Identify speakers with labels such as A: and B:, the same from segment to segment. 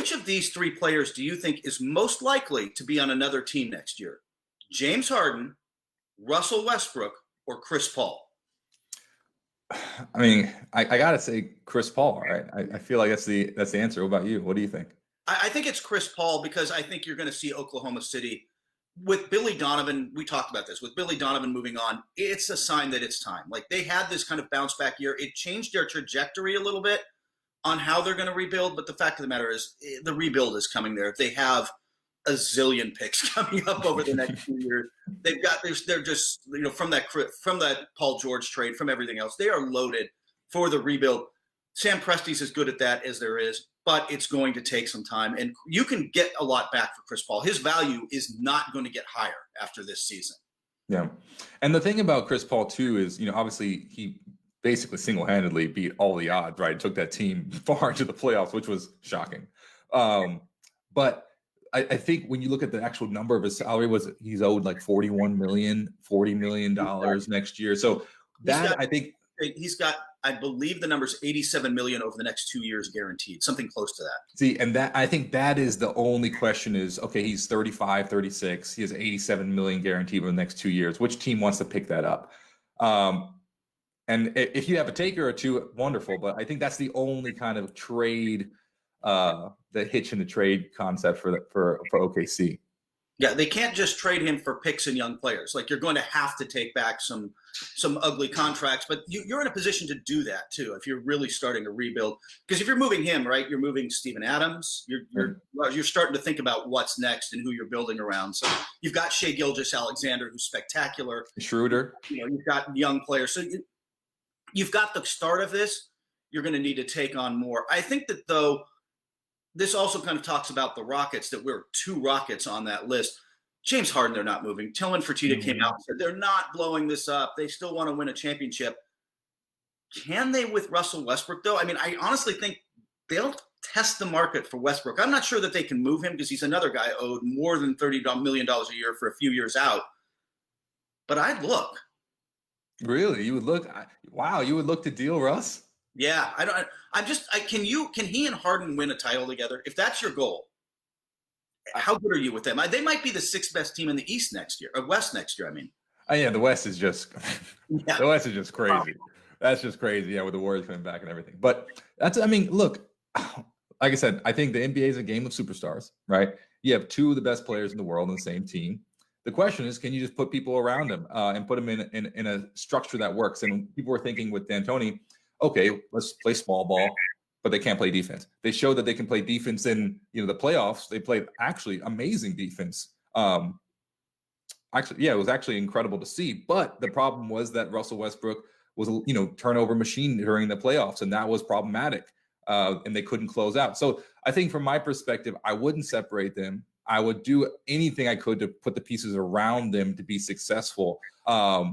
A: Which of these three players do you think is most likely to be on another team next year? James Harden, Russell Westbrook, or Chris Paul?
B: I mean, I gotta say Chris Paul, right? I feel like that's the answer. What about you? What do you think?
A: I think it's Chris Paul because I think you're going to see Oklahoma City with Billy Donovan. We talked about this with Billy Donovan moving on. It's a sign that it's time. Like they had this kind of bounce back year. It changed their trajectory a little bit on how they're going to rebuild. But the fact of the matter is the rebuild is coming there. They have a zillion picks coming up over the next few years. They're just, from that Paul George trade, from everything else, they are loaded for the rebuild. Sam Presti's as good at that as there is, but it's going to take some time. And you can get a lot back for Chris Paul. His value is not going to get higher after this season.
B: Yeah. And the thing about Chris Paul, too, is, obviously he basically single-handedly beat all the odds, right? Took that team far into the playoffs, which was shocking. But I think when you look at the actual number of his salary, he's owed like $40 million next year. So
A: he's got, I believe the number's $87 million over the next 2 years guaranteed, something close to that.
B: See, and I think that is the only question is, okay, he's 35, 36. He has $87 million guaranteed over the next 2 years. Which team wants to pick that up? And if you have a taker or two, wonderful. But I think that's the only kind of trade, the hitch in the trade concept for OKC.
A: Yeah, they can't just trade him for picks and young players. Like you're going to have to take back some ugly contracts, but you're in a position to do that too if you're really starting to rebuild. Because if you're moving him, right, you're moving Steven Adams. You're starting to think about what's next and who you're building around. So you've got Shai Gilgeous-Alexander, who's spectacular.
B: Schroeder.
A: You've got young players. So you've got the start of this. You're going to need to take on more. I think that though. This also kind of talks about the Rockets, that we're 2 Rockets on that list. James Harden, they're not moving. Tillman Fertitta came out and said they're not blowing this up. They still want to win a championship. Can they with Russell Westbrook, though? I mean, I honestly think they'll test the market for Westbrook. I'm not sure that they can move him because he's another guy owed more than $30 million a year for a few years out. But I'd look.
B: Really? You would look? Wow, you would look to deal Russ?
A: Yeah, can he and Harden win a title together? If that's your goal, how good are you with them? They might be the 6th best team in the East next year, or West next year. I mean,
B: yeah, the West is just the West is just crazy. That's just crazy. Yeah, with the Warriors coming back and everything. But look, like I said, I think the NBA is a game of superstars, right? You have 2 of the best players in the world on the same team. The question is, can you just put people around them and put them in a structure that works? And people were thinking with D'Antoni, okay, let's play small ball, but they can't play defense. They showed that they can play defense in the playoffs. They played actually amazing defense. It was actually incredible to see. But the problem was that Russell Westbrook was a turnover machine during the playoffs, and that was problematic. And they couldn't close out. So I think from my perspective, I wouldn't separate them. I would do anything I could to put the pieces around them to be successful. But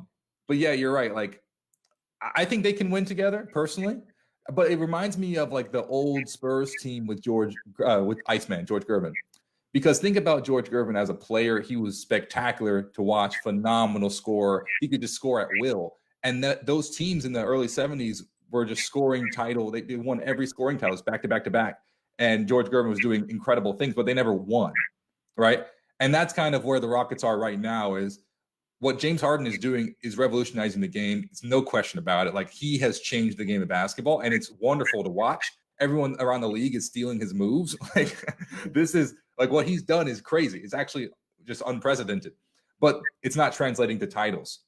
B: yeah, you're right. Like, I think they can win together personally, but it reminds me of like the old Spurs team with with Iceman, George Gervin. Because think about George Gervin as a player. He was spectacular to watch, phenomenal scorer. He could just score at will. And those teams in the early 70s were just scoring title. They won every scoring titles back to back to back. And George Gervin was doing incredible things, but they never won, right? And that's kind of where the Rockets are right now is, what James Harden is doing is revolutionizing the game. It's no question about it. Like, he has changed the game of basketball, and it's wonderful to watch. Everyone around the league is stealing his moves. Like, this is like what he's done is crazy. It's actually just unprecedented, but it's not translating to titles.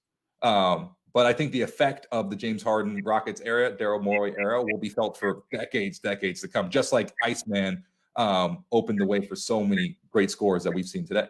B: But I think the effect of the James Harden Rockets era, Daryl Morey era, will be felt for decades to come, just like Iceman opened the way for so many great scores that we've seen today.